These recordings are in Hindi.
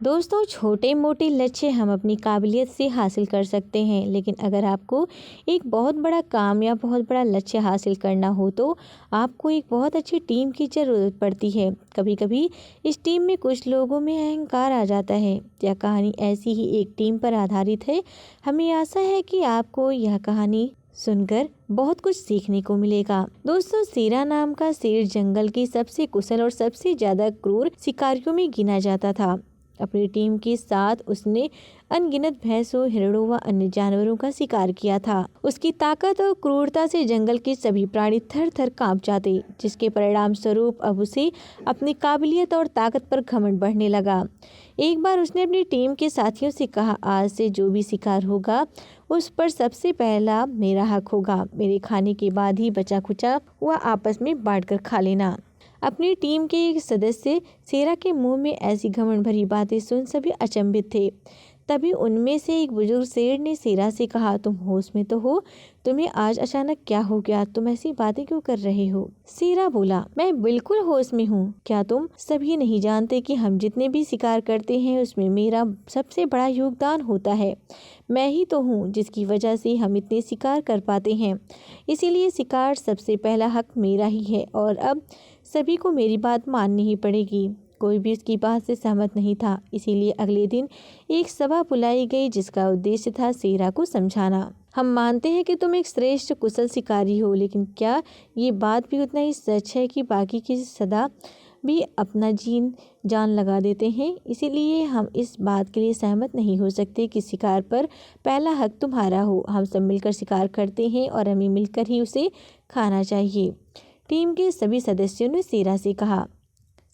दोस्तों, छोटे मोटे लक्ष्य हम अपनी काबिलियत से हासिल कर सकते हैं, लेकिन अगर आपको एक बहुत बड़ा काम या बहुत बड़ा लक्ष्य हासिल करना हो तो आपको एक बहुत अच्छी टीम की ज़रूरत पड़ती है। कभी कभी इस टीम में कुछ लोगों में अहंकार आ जाता है। यह कहानी ऐसी ही एक टीम पर आधारित है। हमें आशा है कि आपको यह कहानी सुनकर बहुत कुछ सीखने को मिलेगा। दोस्तों, शेरा नाम का शेर जंगल के सबसे कुशल और सबसे ज्यादा क्रूर शिकारियों में गिना जाता था। अपनी टीम के साथ उसने अनगिनत भैंसों, हिरणों व अन्य जानवरों का शिकार किया था। उसकी ताकत और क्रूरता से जंगल के सभी प्राणी थर थर कांप जाते, जिसके परिणाम स्वरूप अब उसे अपनी काबिलियत और ताकत पर घमंड बढ़ने लगा। एक बार उसने अपनी टीम के साथियों से कहा, आज से जो भी शिकार होगा उस पर सबसे पहला मेरा हक होगा। मेरे खाने के बाद ही बचा खुचा हुआ आपस में बांटकर खा लेना। अपनी टीम के एक सदस्य शेरा के मुंह में ऐसी घमंड भरी बातें सुन सभी अचंभित थे। तभी उनमें से एक बुजुर्ग शेर ने शेरा से कहा, तुम होश में तो हो? तुम्हें आज अचानक क्या हो गया? तुम ऐसी बातें क्यों कर रहे हो? शेरा बोला, मैं बिल्कुल होश में हूँ। क्या तुम सभी नहीं जानते कि हम जितने भी शिकार करते हैं उसमें मेरा सबसे बड़ा योगदान होता है। मैं ही तो हूँ जिसकी वजह से हम इतने शिकार कर पाते हैं। इसीलिए शिकार सबसे पहला हक मेरा ही है और अब सभी को मेरी बात माननी ही पड़ेगी। कोई भी उसकी बात से सहमत नहीं था। इसीलिए अगले दिन एक सभा बुलाई गई जिसका उद्देश्य था शेरा को समझाना। हम मानते हैं कि तुम एक श्रेष्ठ कुशल शिकारी हो, लेकिन क्या ये बात भी उतना ही सच है कि बाकी की सदा भी अपना जान लगा देते हैं? इसीलिए हम इस बात के लिए सहमत नहीं हो सकते कि शिकार पर पहला हक तुम्हारा हो। हम सब मिलकर शिकार करते हैं और हमें मिलकर ही उसे खाना चाहिए। टीम के सभी सदस्यों ने शेरा से कहा।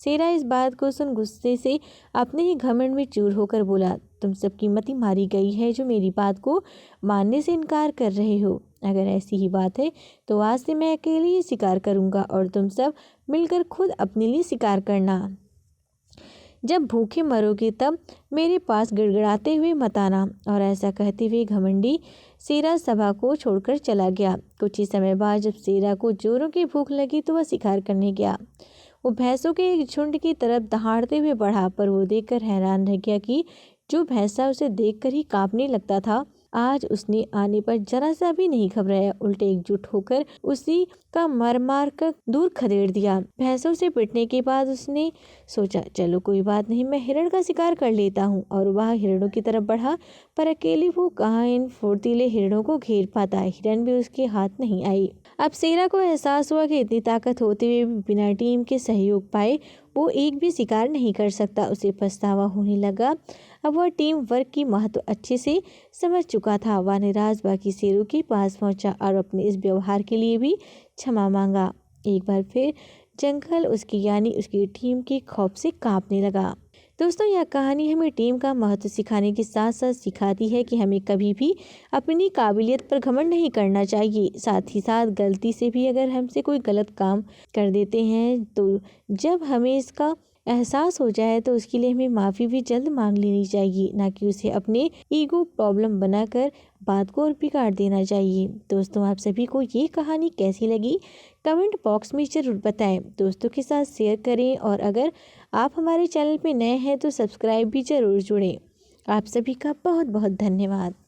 शेरा इस बात को सुन गुस्से से अपने ही घमंड में चूर होकर बोला, तुम सबकी मति मारी गई है जो मेरी बात को मानने से इनकार कर रहे हो। अगर ऐसी ही बात है तो आज से मैं अकेले ही शिकार करूंगा और तुम सब मिलकर खुद अपने लिए शिकार करना। जब भूखे मरोगे तब मेरे पास गिड़गिड़ाते हुए मत आना। और ऐसा कहते हुए घमंडी शेरा सभा को छोड़कर चला गया। कुछ ही समय बाद जब शेरा को जोरों की भूख लगी तो वह शिकार करने गया। वो भैंसों के एक झुंड की तरफ दहाड़ते हुए बढ़ा, पर वो देखकर हैरान रह गया कि जो भैंसा उसे देखकर ही कांपने लगता था, आज उसने आने पर जरा सा भी नहीं घबराया, उल्टे एकजुट होकर उसी का मार मार कर दूर खदेड़ दिया। भैंसों से पिटने के बाद उसने सोचा, चलो कोई बात नहीं, मैं हिरण का शिकार कर लेता हूँ। और वह हिरणों की तरफ बढ़ा, पर अकेले वो कहाँ इन फुर्तीले हिरणों को घेर पाता। हिरण भी उसके हाथ नहीं आई। अब शेरा को एहसास हुआ कि इतनी ताकत होते हुए भी बिना टीम के सहयोग पाए वो एक भी शिकार नहीं कर सकता। उसे पछतावा होने लगा। अब वह टीम वर्क की महत्व अच्छे से समझ चुका था। वह निराश बाकी शेरों के पास पहुंचा और अपने इस व्यवहार के लिए भी क्षमा मांगा। एक बार फिर जंगल उसकी यानी उसकी टीम के खौफ से कांपने लगा। दोस्तों, यह कहानी हमें टीम का महत्व सिखाने के साथ साथ सिखाती है कि हमें कभी भी अपनी काबिलियत पर घमंड नहीं करना चाहिए। साथ ही साथ गलती से भी अगर हमसे कोई गलत काम कर देते हैं तो जब हमें इसका एहसास हो जाए तो उसके लिए हमें माफ़ी भी जल्द मांग लेनी चाहिए, ना कि उसे अपने ईगो प्रॉब्लम बनाकर बात को और बिगाड़ देना चाहिए। दोस्तों, आप सभी को ये कहानी कैसी लगी कमेंट बॉक्स में ज़रूर बताएं। दोस्तों के साथ शेयर करें और अगर आप हमारे चैनल पे नए हैं तो सब्सक्राइब भी ज़रूर जुड़ें। आप सभी का बहुत बहुत धन्यवाद।